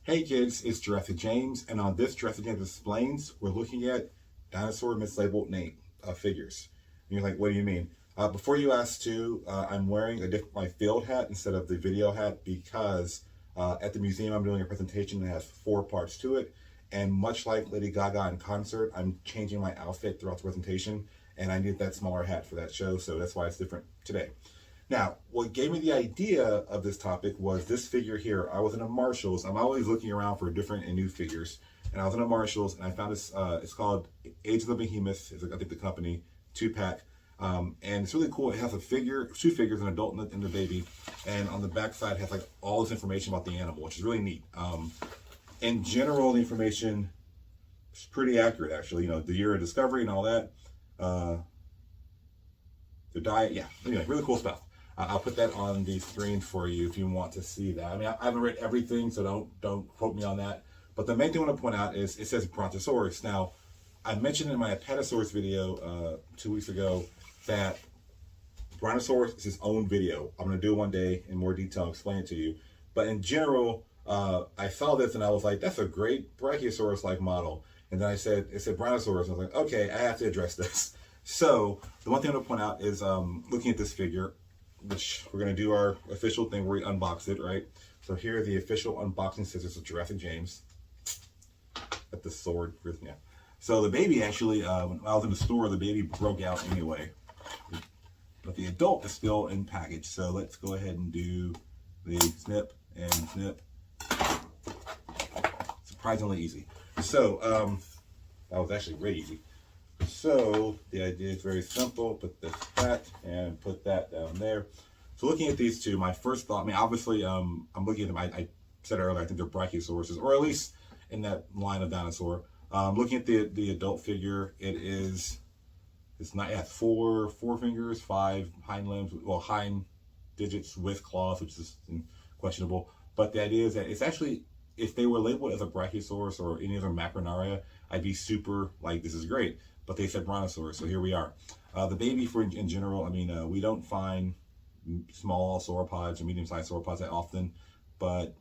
Hey kids, it's Jurassic James, and on this Jurassic James Explains, we're looking at dinosaur mislabeled name figures. And you're like, what do you mean? Before you ask too, I'm wearing my field hat instead of the video hat because at the museum I'm doing a presentation that has 4 parts to it, and much like Lady Gaga in concert, I'm changing my outfit throughout the presentation, and I need that smaller hat for that show, so that's why it's different today. Now, what gave me the idea of this topic was this figure here. I was in a Marshall's. I'm always looking around for different and new figures. And I was in a Marshall's and I found this, it's called Age of the Behemoth, is I think the company, 2-pack. And it's really cool. It has a figure, 2 figures, an adult and the baby. And on the back side it has like all this information about the animal, which is really neat. In general, the information is pretty accurate actually. You know, the year of discovery and all that. The diet, yeah, anyway, really cool stuff. I'll put that on the screen for you if you want to see that. I mean, I haven't read everything, so don't quote me on that. But the main thing I want to point out is it says Brontosaurus. Now, I mentioned in my Adoptosaurus video 2 weeks ago that Brontosaurus is his own video. I'm going to do it one day in more detail and explain it to you. But in general, I saw this and I was like, that's a great Brachiosaurus-like model. And then it said Brontosaurus. I was like, okay, I have to address this. So the one thing I want to point out is looking at this figure, which we're going to do our official thing where we unbox it, right? So here are the official unboxing scissors of Jurassic James. Got the sword, yeah. So the baby actually, when I was in the store, the baby broke out anyway. But the adult is still in package. So let's go ahead and do the snip and snip. Surprisingly easy. So that was actually really easy. So the idea is very simple. Put this back and put that down there. So looking at these two, my first thought, I mean, obviously, I'm looking at them. I said earlier, I think they're Brachiosaurus, or at least in that line of dinosaur. Looking at the adult figure, it's not, it has four fingers, 5 hind limbs, well, hind digits with claws, which is questionable. But the idea is that it's actually, if they were labeled as a Brachiosaurus or any other Macronaria, I'd be super like, this is great. But they said Brontosaurus, so here we are. The baby, in general, I mean, we don't find small sauropods or medium-sized sauropods that often, but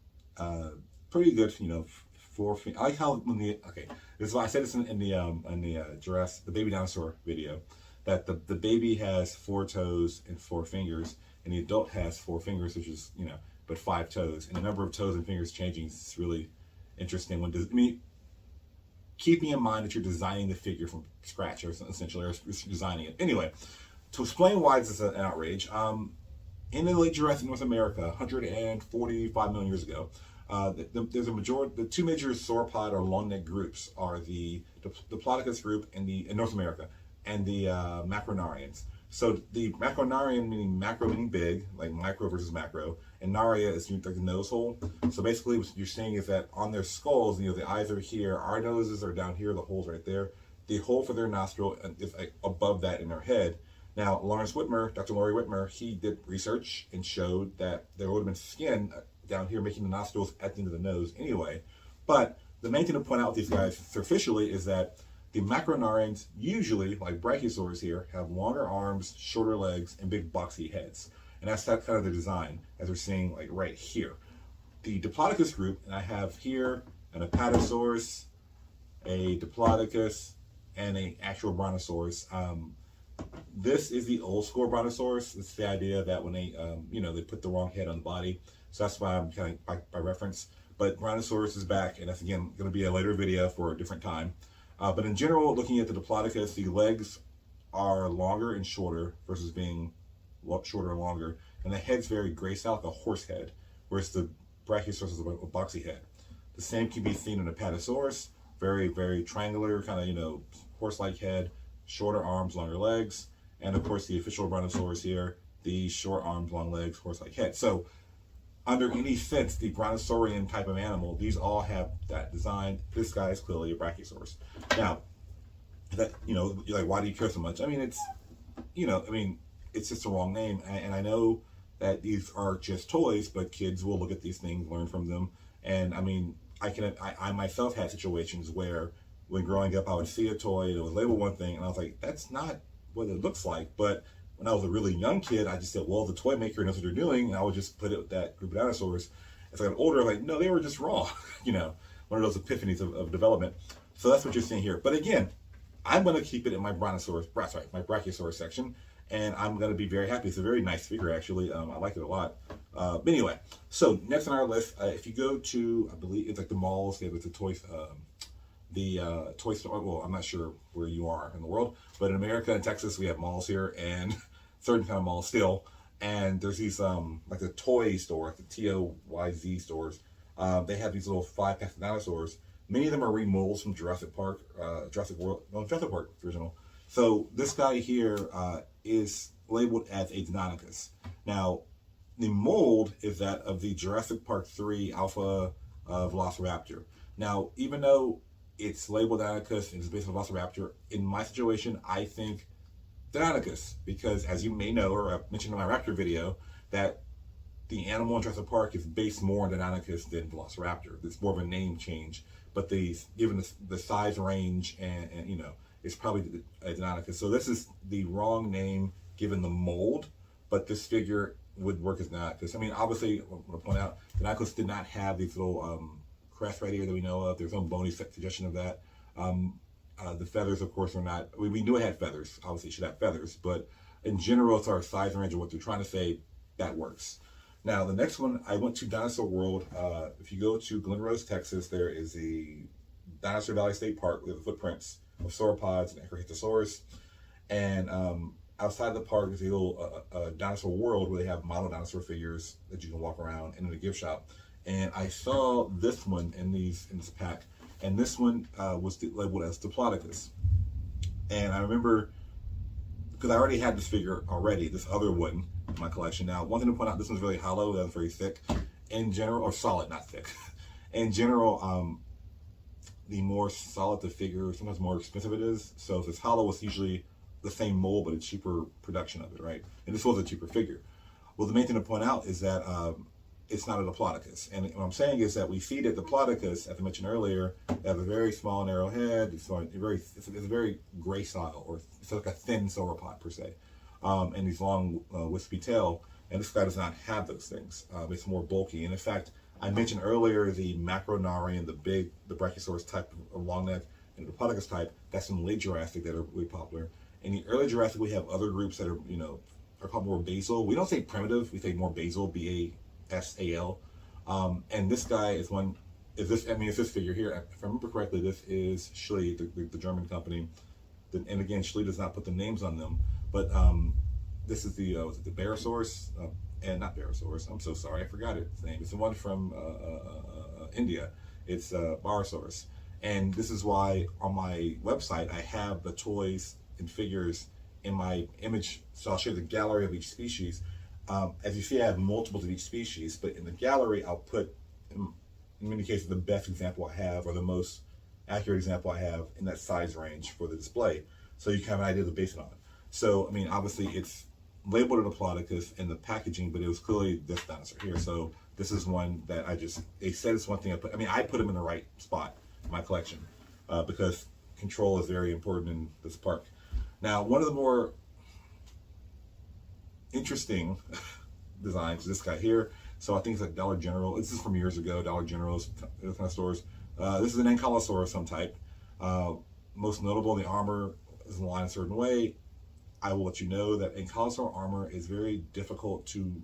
pretty good, you know, 4 feet. I like how when this is why I said this in the Jurassic, the baby dinosaur video, that the baby has 4 toes and 4 fingers, and the adult has 4 fingers, which is, you know, but 5 toes, and the number of toes and fingers changing is really interesting. Keeping in mind that you're designing the figure from scratch, or essentially, or designing it. Anyway, to explain why this is an outrage, in the late Jurassic North America, 145 million years ago, there's the 2 major sauropod or long neck groups are the Diplodocus group in North America, and the Macronarians. So the Macronarian, meaning macro meaning big, like micro versus macro, and naria is like the nose hole. So basically what you're saying is that on their skulls, you know, the eyes are here, our noses are down here, the hole's right there. The hole for their nostril is like above that in their head. Now, Dr. Laurie Whitmer, he did research and showed that there would have been skin down here making the nostrils at the end of the nose anyway. But the main thing to point out with these guys superficially is that the Macronarians, usually, like Brachiosaurus here, have longer arms, shorter legs, and big boxy heads. And that's kind of the design, as we're seeing like right here. The Diplodocus group, and I have here an Apatosaurus, a Diplodocus, and an actual Brontosaurus. This is the old school Brontosaurus. It's the idea that when they, they put the wrong head on the body. So that's why I'm kind of by reference. But Brontosaurus is back, and that's again going to be a later video for a different time. But in general, looking at the Diplodocus, the legs are longer and shorter versus being shorter and longer, and the head's very gracile, like a horse head, whereas the Brachiosaurus is a boxy head. The same can be seen in the Apatosaurus, very, very triangular, kind of, horse-like head, shorter arms, longer legs, and of course the official Brontosaurus here, the short arms, long legs, horse-like head. So under any sense, the Brontosaurian type of animal, these all have that design. This guy is clearly a Brachiosaurus. Now, that, you're like, why do you care so much? I mean, it's, it's just a wrong name. And I know that these are just toys, but kids will look at these things, learn from them. And I mean, I myself had situations where when growing up, I would see a toy that was labeled one thing, and I was like, that's not what it looks like. But when I was a really young kid, I just said, well, the toy maker knows what they're doing, and I would just put it with that group of dinosaurs. As I got older, I'm like, no, they were just wrong. You know, one of those epiphanies of development. So that's what you're seeing here. But again, I'm going to keep it in my Brontosaurus, my Brachiosaurus section, and I'm going to be very happy. It's a very nice figure, actually. I like it a lot. But anyway, so next on our list, if you go to, I believe it's like the malls, they have the toy store. Well, I'm not sure where you are in the world, but in America and Texas, we have malls here, and certain kind of malls still. And there's these like the toy store, like the TOYZ stores. They have these little 5-pack dinosaurs. Many of them are remolds from Jurassic Park, Jurassic Park original. So this guy here is labeled as a Deinonychus. Now, the mold is that of the Jurassic Park 3 Alpha Velociraptor. Now, even though it's labeled Deinonychus and it's based on Velociraptor, in my situation, I think Deinonychus, because as you may know, or I mentioned in my Raptor video, that the animal in Jurassic Park is based more on Deinonychus than Velociraptor. It's more of a name change, but given the size range and you know, it's probably a Deinonychus. So this is the wrong name given the mold, but this figure would work as Deinonychus. I mean, obviously, I want to point out, Deinonychus did not have these little crest right here that we know of. There's no bony suggestion of that. The feathers, of course, are not. We knew it had feathers. Obviously, it should have feathers, but in general, as our size range of what they're trying to say, that works. Now, the next one, I went to Dinosaur World. If you go to Glen Rose, Texas, there is the Dinosaur Valley State Park with the footprints of sauropods and Ankylosaurus. And outside the park is a little Dinosaur World where they have model dinosaur figures that you can walk around and in a gift shop. And I saw this one in this pack. And this one was labeled as Diplodocus. And I remember, because I already had this figure already, this other one in my collection. Now, one thing to point out, this one's really hollow, that's very thick. In general, or solid, not thick. In general, the more solid the figure, sometimes more expensive it is. So if it's hollow, it's usually the same mold, but a cheaper production of it, right? And this was a cheaper figure. Well, the main thing to point out is that it's not a Diplodocus. And what I'm saying is that we see that Diplodocus, as I mentioned earlier, they have a very small, narrow head. It's a very gracile, or it's like a thin sauropod per se, and these long, wispy tail. And this guy does not have those things. It's more bulky. And in fact, I mentioned earlier the Macronarian, the Brachiosaurus type of long neck, and the Diplodocus type. That's in late Jurassic that are really popular. In the early Jurassic, we have other groups that are, you know, are called more basal. We don't say primitive. We say more basal, BASAL. And this guy is one. It's this figure here. If I remember correctly, this is Schlee, the German company. And again, Schlee does not put the names on them, but this is the Barosaurus, and not Barosaurus. I'm so sorry, I forgot its name. It's the one from India. It's Barosaurus, and this is why on my website I have the toys and figures in my image. So I'll show you the gallery of each species. As you see, I have multiples of each species, but in the gallery, I'll put, in many cases, the best example I have, or the most accurate example I have in that size range for the display. So you can have an idea to base it on. So, I mean, obviously, it's labeled a Diplodocus in the packaging, but it was clearly this dinosaur here. So this is one that they said it's one thing I put them in the right spot in my collection because control is very important in this park. Now, one of the more interesting designs, this guy here. So I think it's like Dollar General. This is from years ago, Dollar General's, those kind of stores. This is an Ankylosaurus of some type. Most notable in the armor is aligned a certain way. I will let you know that Ankylosaur armor is very difficult to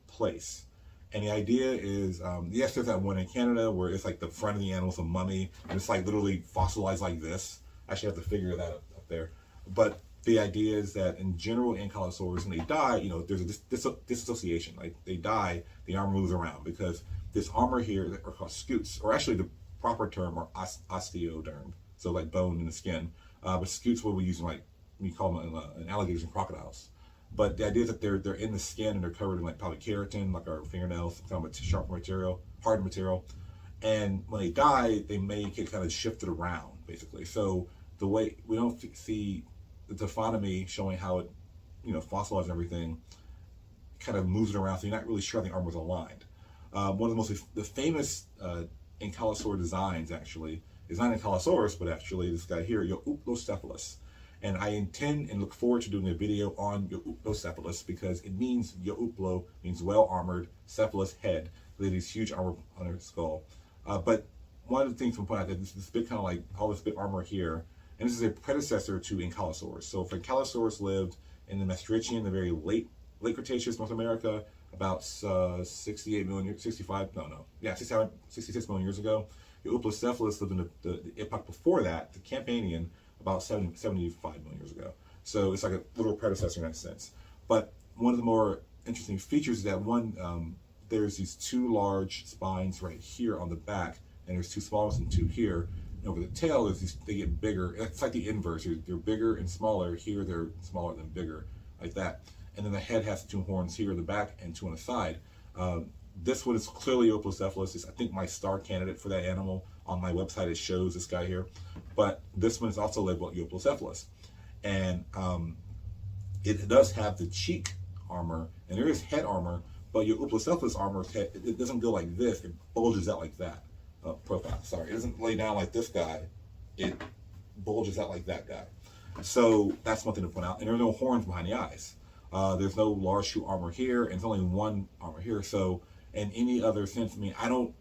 place. And the idea is, yes, there's that one in Canada where it's like the front of the animal's a mummy, and it's like literally fossilized like this. I actually have to figure that up there. But the idea is that in general, Ankylosaurs, when they die, you know, there's a dissociation. Like they die, the armor moves around because this armor here are called scutes, or actually the proper term are osteoderm, so like bone in the skin. But scutes, what we use in, like, we call them in alligators and crocodiles. But the idea is that they're in the skin and they're covered in like probably keratin, like our fingernails, kind of sharp material, hard material. And when they die, they make it kind of shifted around, basically. So the way we don't see the taphonomy showing how it, you know, fossilized and everything, kind of moves it around, so you're not really sure the armor's aligned. One of the famous Ankylosaur designs actually is not Ankylosaurus, but actually this guy here, Euplocephalus. And I intend and look forward to doing a video on Euplocephalus because it means Euplo means well armored, cephalus head. They have these huge armor on their skull. But one of the things from point out that this big kind of like all this big armor here, and this is a predecessor to Ankylosaurus. So if Ankylosaurus lived in the Maastrichtian, the very late Cretaceous, North America, about 66 million years ago. The Uplocephalus lived in the epoch before that, the Campanian, about 75 million years ago. So it's like a little predecessor in that sense. But one of the more interesting features is that there's these two large spines right here on the back, and there's two small ones and two here. And over the tail, they get bigger. It's like the inverse. They're bigger and smaller. Here, they're smaller than bigger, like that. And then the head has two horns here in the back and two on the side. This one is clearly Uplocephalus. It's, I think, my star candidate for that animal. On my website, it shows this guy here. But this one is also labeled Uplocephalus. And it does have the cheek armor, and there is head armor, but your Uplocephalus armor, it doesn't go like this. It bulges out like that. Profile, sorry. It doesn't lay down like this guy. It bulges out like that guy. So that's one thing to point out. And there are no horns behind the eyes. There's no large shoe armor here, and it's only one armor here. So, in any other sense, I mean, I don't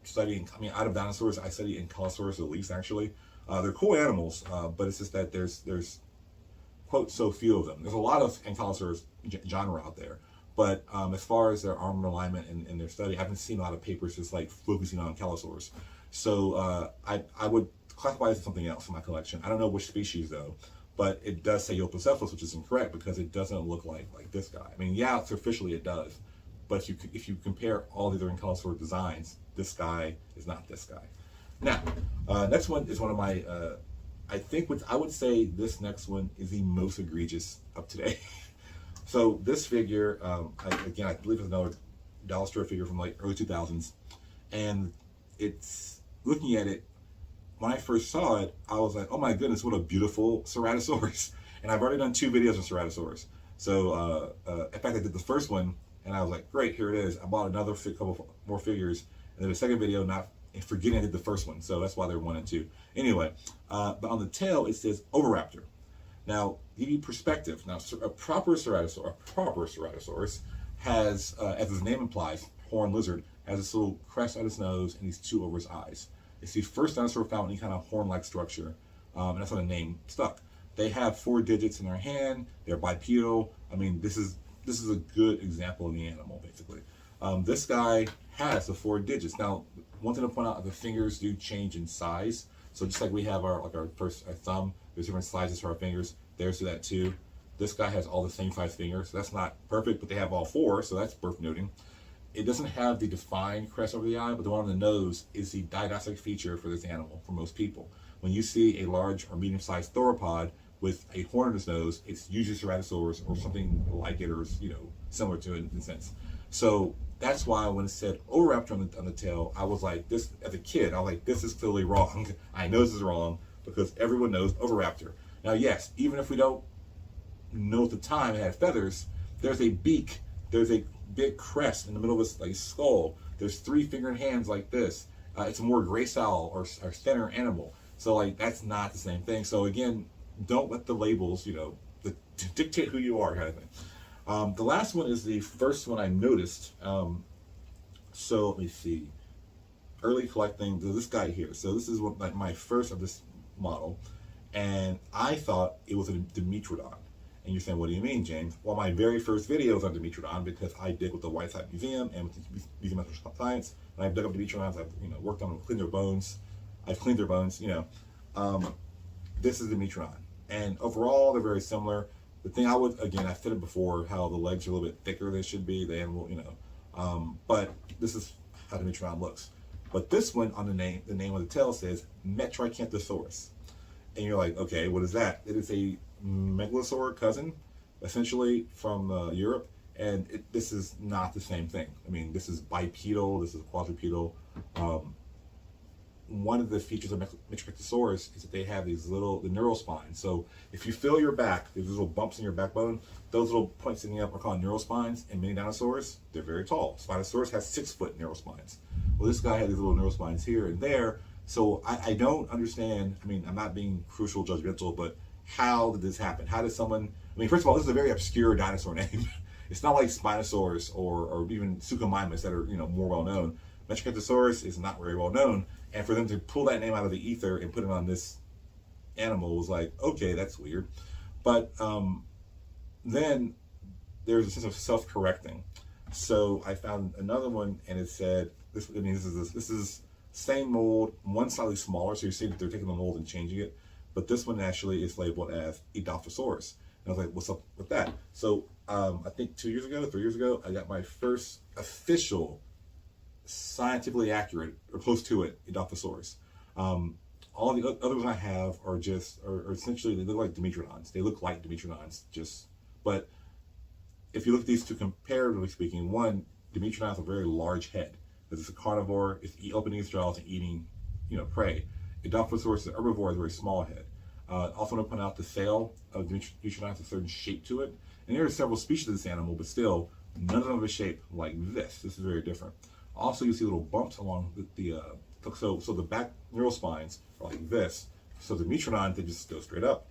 study, out of dinosaurs, I study Ankylosaurus at least, actually. They're cool animals, but it's just that there's quote, so few of them. There's a lot of Ankylosaurus genre out there, but as far as their armor alignment and their study, I haven't seen a lot of papers just like focusing on Ankylosaurus. So, I would classify it as something else in my collection. I don't know which species, though. But it does say Uplocephalus, which is incorrect because it doesn't look like this guy. I mean, yeah, superficially it does, but if you compare all the other Ankylosaur designs, this guy is not this guy. Now, next one is one of my, I think I would say this next one is the most egregious of today. So this figure, again, I believe it's another dollar store figure from like early 2000s, and it's looking at it. When I first saw it, I was like, oh my goodness, what a beautiful Ceratosaurus. And I've already done 2 videos on Ceratosaurus. So, in fact, I did the first one, and I was like, great, here it is. I bought another couple more figures, and then the second video, not forgetting I did the first one. So that's why they're 1 and 2. Anyway, but on the tail, it says Oviraptor. Now, give you perspective. Now, a proper Ceratosaurus has, as its name implies, horned lizard, has this little crest on its nose and these 2 over his eyes. It's the first dinosaur found any kind of horn-like structure, and that's how the name stuck. They have 4 digits in their hand. They're bipedal. I mean, this is a good example of the animal, basically. This guy has the 4 digits. Now, one thing to point out: the fingers do change in size. So just like we have our thumb, there's different sizes for our fingers. Theirs do that too. This guy has all the same size fingers. So that's not perfect, but they have all 4, so that's worth noting. It doesn't have the defined crest over the eye, but the one on the nose is the diagnostic feature for this animal for most people. When you see a large or medium-sized theropod with a horn on its nose, it's usually Ceratosaurus or something like it, or similar to it in a sense. So that's why when it said Oviraptor on the tail, I was like, this, as a kid, I was like, this is clearly wrong. I know this is wrong because everyone knows Oviraptor. Now, yes, even if we don't know at the time it had feathers, there's a beak, there's a big crest in the middle of its like skull. There's 3 fingered hands like this. It's a more gracile or thinner animal. So like that's not the same thing. So again, don't let the labels, dictate who you are, kind of thing. The last one is the first one I noticed. So let me see. Early collecting, this guy here. So this is like my first of this model, and I thought it was a Dimetrodon. And you're saying, what do you mean, James? Well, my very first video was on Dimetrodon because I did with the Whiteside Museum and with the Museum of Natural Science. And I've dug up Dimetrodons. I've worked on them, cleaned their bones. I've cleaned their bones. This is Dimetrodon, and overall they're very similar. The thing I've said it before, how the legs are a little bit thicker than they should be. The animal, but this is how Dimetrodon looks. But this one on the name of the tail says Metricanthosaurus, and you're like, okay, what is that? It is a megalosaur cousin, essentially from Europe, and this is not the same thing. I mean, this is bipedal, this is quadrupedal. One of the features of Metricanthosaurus is that they have the neural spines. So if you feel your back, there's little bumps in your backbone, those little points sticking up are called neural spines. And many dinosaurs, they're very tall. Spinosaurus has 6-foot neural spines. Well, this guy had these little neural spines here and there. So I don't understand. I mean, I'm not being crucial, judgmental, but how did this happen? How did someone, first of all, this is a very obscure dinosaur name. It's not like Spinosaurus or even Suchomimus that are, more well known. Metricanthosaurus is not very well known, and for them to pull that name out of the ether and put it on this animal was like, okay, that's weird. But then there's a sense of self-correcting. So I found another one, and it said this. I mean, this is same mold, one slightly smaller. So you see that they're taking the mold and changing it, but this one actually is labeled as Edophosaurus. And I was like, what's up with that? So I think 3 years ago, I got my first official, scientifically accurate or close to it Edophosaurus. All the other ones I have are essentially, they look like Dimetrodons. They look like Dimetrodons, but if you look at these two comparatively speaking, one, Dimetrodon has a very large head because it's a carnivore. It's opening its jaws and eating, prey. Edophosaurus is an herbivore with a very small head. Also want to point out the sail of Dimetrodon has a certain shape to it. And there are several species of this animal, but still, none of them have a shape like this. This is very different. Also, you see little bumps along so the back neural spines are like this. So the Dimetrodon, they just go straight up.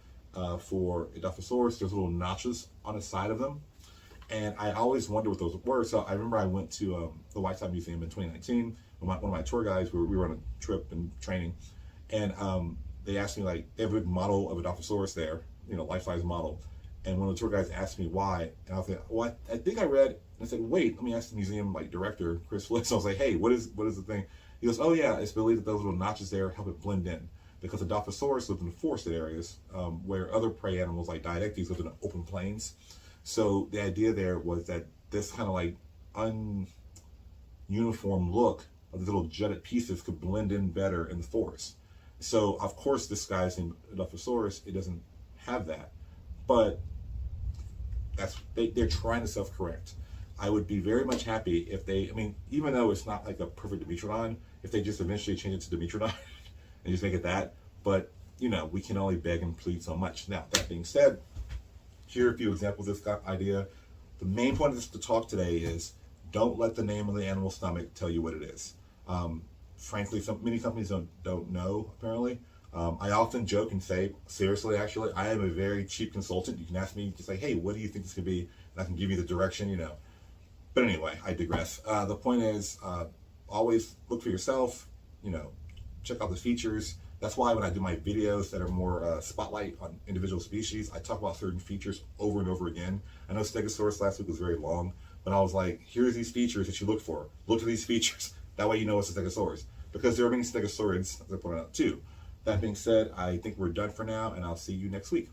For Edophosaurus, there's little notches on the side of them. And I always wonder what those were. So I remember I went to the Whiteside Museum in 2019. One of my tour guides, we were on a trip and training. And they asked me, like, they have a big model of Edophosaurus there, life-size model. And one of the tour guides asked me why. And I was like, well, I think I read, and I said, wait, let me ask the museum director, Chris Fliss. So I was like, hey, what is the thing? He goes, oh yeah, it's believed that those little notches there help it blend in. Because Adoptosaurus lived in forested areas where other prey animals like Diadectes lived in open plains. So the idea there was that this kind of like ununiform look of the little jutted pieces could blend in better in the forest. So of course this guy's named Edophosaurus, it doesn't have that. But they're trying to self-correct. I would be very much happy if they, even though it's not like a perfect Dimetrodon, if they just eventually change it to Dimetrodon and just make it that. But, we can only beg and plead so much. Now, that being said, here are a few examples of this idea. The main point of this talk today is don't let the name of the animal's stomach tell you what it is. Frankly, many companies don't know, apparently. I often joke and say, seriously, actually, I am a very cheap consultant. You can ask me to say, hey, what do you think this could be? And I can give you the direction, But anyway, I digress. The point is, always look for yourself, check out the features. That's why when I do my videos that are more spotlight on individual species, I talk about certain features over and over again. I know Stegosaurus last week was very long, but I was like, here's these features that you look for. Look for these features. That way you know it's a Stegosaurus. Because there are many Stegosaurids, as I pointed out too. That being said, I think we're done for now, and I'll see you next week.